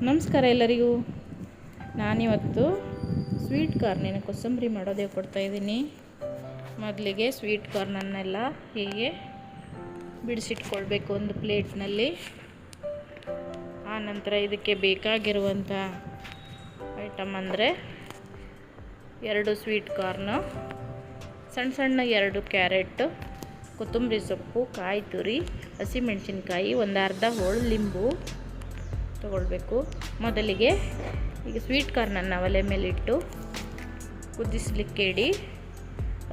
ನಮಸ್ಕಾರ ಎಲ್ಲರಿಗೂ. ನಾನಿವತ್ತು ಸ್ವೀಟ್ ಕಾರ್ನಿನ ಕೋಸಂಬರಿ ಮಾಡೋದೇ ಕೊಡ್ತಾಯಿದ್ದೀನಿ. ಮೊದಲಿಗೆ ಸ್ವೀಟ್ ಕಾರ್ನನ್ನೆಲ್ಲ ಹೀಗೆ ಬಿಡಿಸಿಟ್ಕೊಳ್ಬೇಕು ಒಂದು ಪ್ಲೇಟ್ನಲ್ಲಿ. ಆನಂತರ ಇದಕ್ಕೆ ಬೇಕಾಗಿರುವಂಥ ಐಟಮ್ ಅಂದರೆ 2 ಸ್ವೀಟ್ ಕಾರ್ನು, ಸಣ್ಣ ಸಣ್ಣ 2 ಕ್ಯಾರೆಟ್, ಕೊತ್ತಂಬರಿ ಸೊಪ್ಪು, ಕಾಯಿ ತುರಿ, ಹಸಿಮೆಣಸಿನ್ಕಾಯಿ, ಒಂದು ಅರ್ಧ ಹೋಳು ಲಿಂಬು ತಗೊಳ್ಬೇಕು. ಮೊದಲಿಗೆ ಈಗ ಸ್ವೀಟ್ ಕಾರ್ನನ್ನು ಒಲೆ ಮೇಲಿಟ್ಟು ಕುದಿಸಲಿಕ್ಕೆ ಇಡಿ.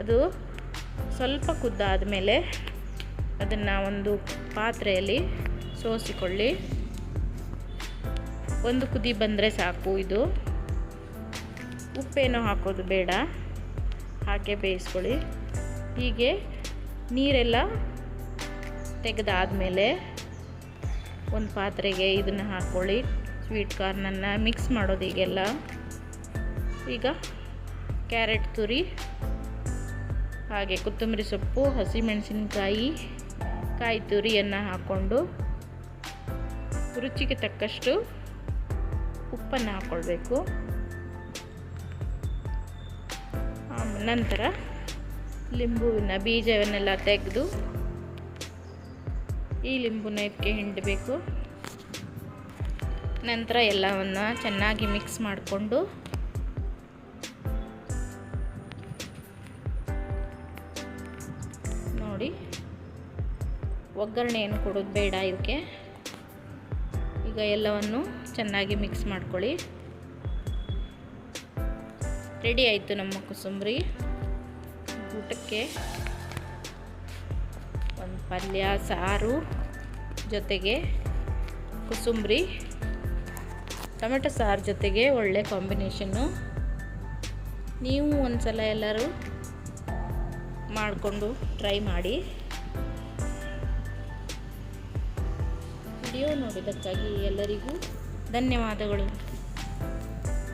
ಅದು ಸ್ವಲ್ಪ ಕುದ್ದಾದ ಮೇಲೆ ಅದನ್ನು ಒಂದು ಪಾತ್ರೆಯಲ್ಲಿ ಸೋಸಿಕೊಳ್ಳಿ. ಒಂದು ಕುದಿ ಬಂದರೆ ಸಾಕು. ಇದು ಉಪ್ಪೇನೋ ಹಾಕೋದು ಬೇಡ, ಹಾಗೆ ಬೇಯಿಸ್ಕೊಳ್ಳಿ. ಹೀಗೆ ನೀರೆಲ್ಲ ತೆಗೆದಾದಮೇಲೆ ಒಂದು ಪಾತ್ರೆಗೆ ಇದನ್ನು ಹಾಕ್ಕೊಳ್ಳಿ. ಸ್ವೀಟ್ ಕಾರ್ನನ್ನು ಮಿಕ್ಸ್ ಮಾಡೋದು ಈಗೆಲ್ಲ. ಈಗ ಕ್ಯಾರೆಟ್ ತುರಿ, ಹಾಗೆ ಕೊತ್ತಂಬರಿ ಸೊಪ್ಪು, ಹಸಿಮೆಣಸಿನ್ಕಾಯಿ, ಕಾಯಿ ತುರಿಯನ್ನು ಹಾಕ್ಕೊಂಡು ರುಚಿಗೆ ತಕ್ಕಷ್ಟು ಉಪ್ಪನ್ನು ಹಾಕ್ಕೊಳ್ಬೇಕು. ನಂತರ ಲಿಂಬುವಿನ ಬೀಜವನ್ನೆಲ್ಲ ತೆಗೆದು ಈ ಲಿಂಬುನ ಇದಕ್ಕೆ ಹಿಂಡಬೇಕು. ನಂತರ ಎಲ್ಲವನ್ನು ಚೆನ್ನಾಗಿ ಮಿಕ್ಸ್ ಮಾಡಿಕೊಂಡು ನೋಡಿ, ಒಗ್ಗರಣೆ ಏನು ಕೊಡೋದು ಬೇಡ ಇದಕ್ಕೆ. ಈಗ ಎಲ್ಲವನ್ನು ಚೆನ್ನಾಗಿ ಮಿಕ್ಸ್ ಮಾಡ್ಕೊಳ್ಳಿ. ರೆಡಿ ಆಯಿತು ನಮ್ಮ ಕೋಸಂಬರಿ. ಊಟಕ್ಕೆ ಒಂದು ಪಲ್ಯ, ಸಾರು ಜೊತೆಗೆ ಕೋಸಂಬರಿ, ಟೊಮೆಟೊ ಸಾರು ಜೊತೆಗೆ ಒಳ್ಳೆ ಕಾಂಬಿನೇಷನ್ನು. ನೀವು ಒಂದು ಸಲ ಎಲ್ಲರೂ ಮಾಡಿಕೊಂಡು ಟ್ರೈ ಮಾಡಿ. ವಿಡಿಯೋ ನೋಡಿದ್ದಕ್ಕಾಗಿ ಎಲ್ಲರಿಗೂ ಧನ್ಯವಾದಗಳು.